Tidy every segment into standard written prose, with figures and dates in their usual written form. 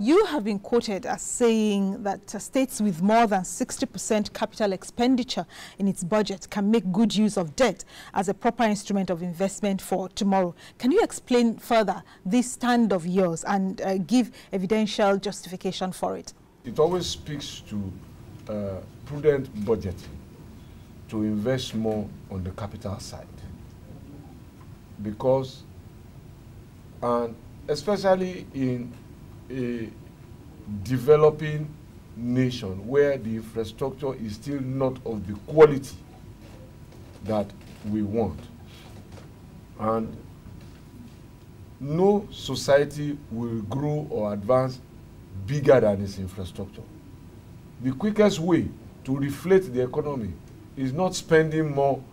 You have been quoted as saying that states with more than 60% capital expenditure in its budget can make good use of debt as a proper instrument of investment for tomorrow. Can you explain further this stand of yours and give evidential justification for it? It always speaks to prudent budgeting to invest more on the capital side, because, and especially in a developing nation where the infrastructure is still not of the quality that we want, and no society will grow or advance bigger than its infrastructure. The quickest way to reflate the economy is not spending more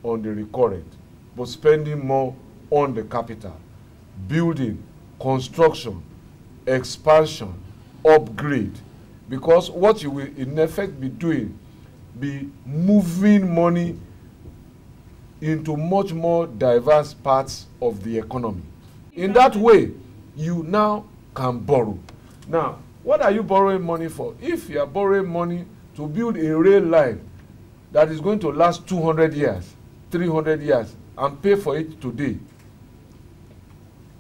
on the recurrent, but spending more on the capital, building, construction, expansion, upgrade. Because what you will in effect be doing, be moving money into much more diverse parts of the economy. In that way, you now can borrow. Now, what are you borrowing money for? If you are borrowing money to build a rail line that is going to last 200 years, 300 years, and pay for it today,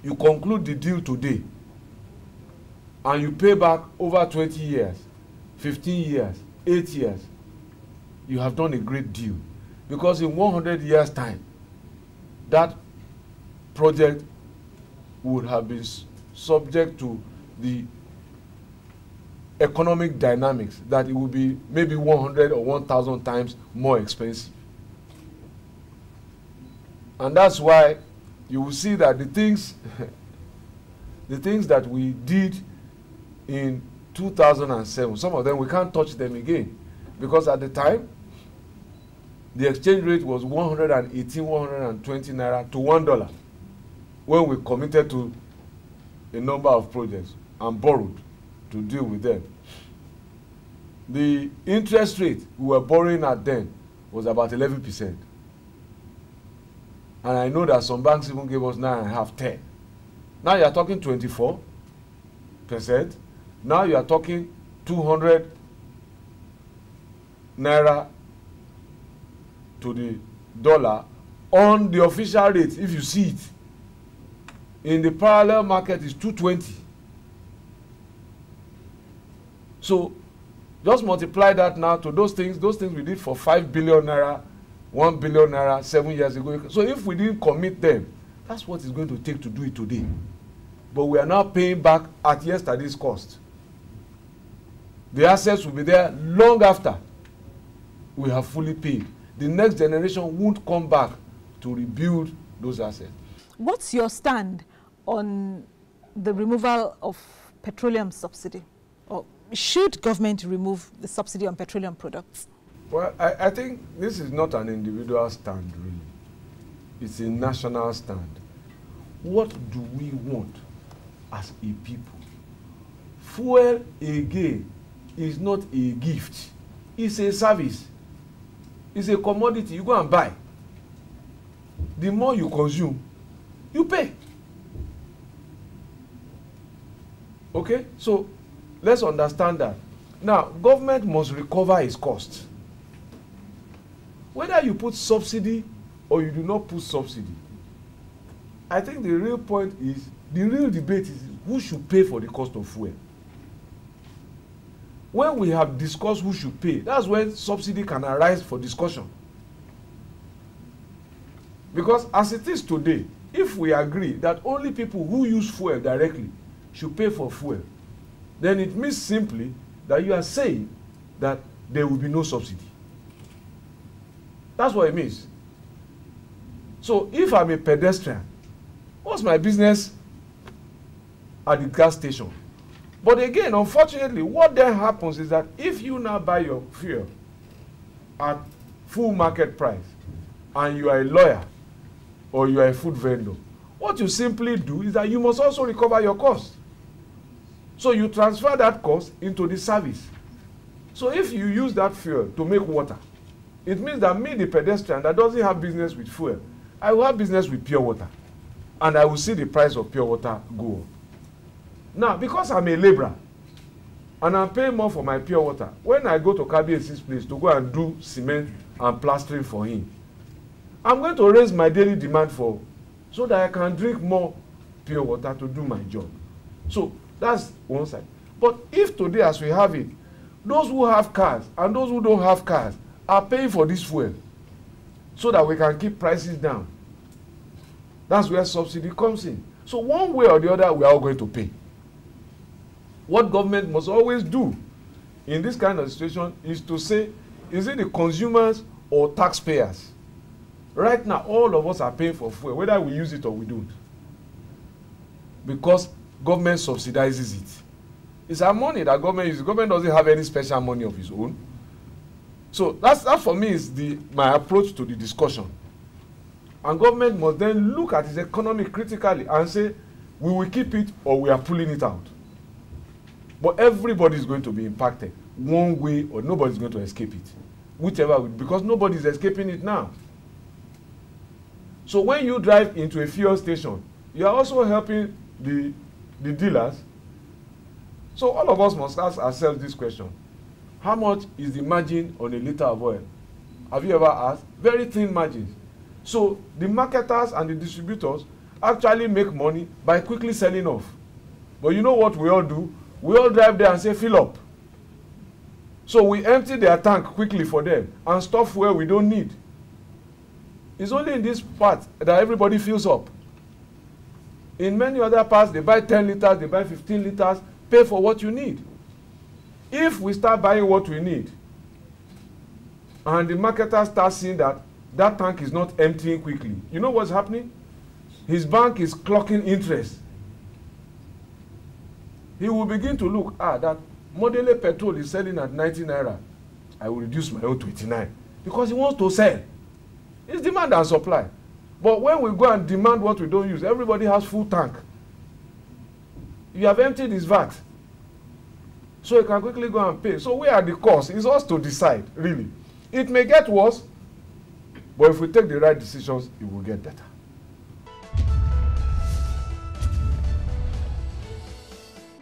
you conclude the deal today, and you pay back over 20 years, 15 years, 8 years, you have done a great deal. Because in 100 years' time, that project would have been subject to the economic dynamics that it will be maybe 100 or 1,000 times more expensive. And that's why you will see that the things that we did in 2007, some of them we can't touch them again, because at the time the exchange rate was 118, 120 naira to $1 when we committed to a number of projects and borrowed to deal with them. The interest rate we were borrowing at then was about 11%. And I know that some banks even gave us 9.5, 10. Now you are talking 24%. Now you are talking 200 naira to the dollar on the official rate, if you see it. In the parallel market is 220. So just multiply that now to those things we did for 5 billion naira, 1 billion naira 7 years ago. So if we didn't commit them, that's what it's going to take to do it today. But we are now paying back at yesterday's cost. The assets will be there long after we have fully paid. The next generation won't come back to rebuild those assets. What's your stand on the removal of petroleum subsidy? Or should government remove the subsidy on petroleum products? Well, I think this is not an individual stand, really. It's a national stand. What do we want as a people? Fuel, again, is not a gift. It's a service. It's a commodity you go and buy. The more you consume, you pay. Okay? So let's understand that. Now, government must recover its cost. Whether you put subsidy or you do not put subsidy, I think the real point is, the real debate is who should pay for the cost of fuel. When we have discussed who should pay, that's when subsidy can arise for discussion. Because as it is today, if we agree that only people who use fuel directly should pay for fuel, then it means simply that you are saying that there will be no subsidy. That's what it means. So if I'm a pedestrian, what's my business at the gas station? But again, unfortunately, what then happens is that if you now buy your fuel at full market price and you are a lawyer or you are a food vendor, what you simply do is that you must also recover your cost. So you transfer that cost into the service. So if you use that fuel to make water, it means that me, the pedestrian that doesn't have business with fuel, I will have business with pure water. And I will see the price of pure water go up. Now, because I'm a laborer, and I'm paying more for my pure water, when I go to Kabiesi's place to go and do cement and plastering for him, I'm going to raise my daily demand for, so that I can drink more pure water to do my job. So that's one side. But if today, as we have it, those who have cars and those who don't have cars are paying for this fuel so that we can keep prices down, that's where subsidy comes in. So one way or the other, we are all going to pay. What government must always do in this kind of situation is to say, is it the consumers or taxpayers? Right now, all of us are paying for fuel, whether we use it or we don't, because government subsidizes it. It's our money that government uses. Government doesn't have any special money of its own. So that for me is my approach to the discussion. And government must then look at its economy critically and say, we will keep it or we are pulling it out. But everybody is going to be impacted one way or nobody is going to escape it. Whichever way, because nobody is escaping it now. So when you drive into a fuel station, you are also helping the dealers. So all of us must ask ourselves this question. How much is the margin on a liter of oil? Have you ever asked? Very thin margins. So the marketers and the distributors actually make money by quickly selling off. But you know what we all do? We all drive there and say, fill up. So we empty their tank quickly for them and stuff where we don't need. It's only in this part that everybody fills up. In many other parts, they buy 10 liters, they buy 15 liters, pay for what you need. If we start buying what we need, and the marketer starts seeing that that tank is not emptying quickly, you know what's happening? His bank is clocking interest. He will begin to look, that Modele petrol is selling at 90 naira. I will reduce my own to 89. Because he wants to sell. It's demand and supply. But when we go and demand what we don't use, everybody has full tank. You have emptied his VAT. So you can quickly go and pay. So where are the costs? It's us to decide, really. It may get worse, but if we take the right decisions, it will get better.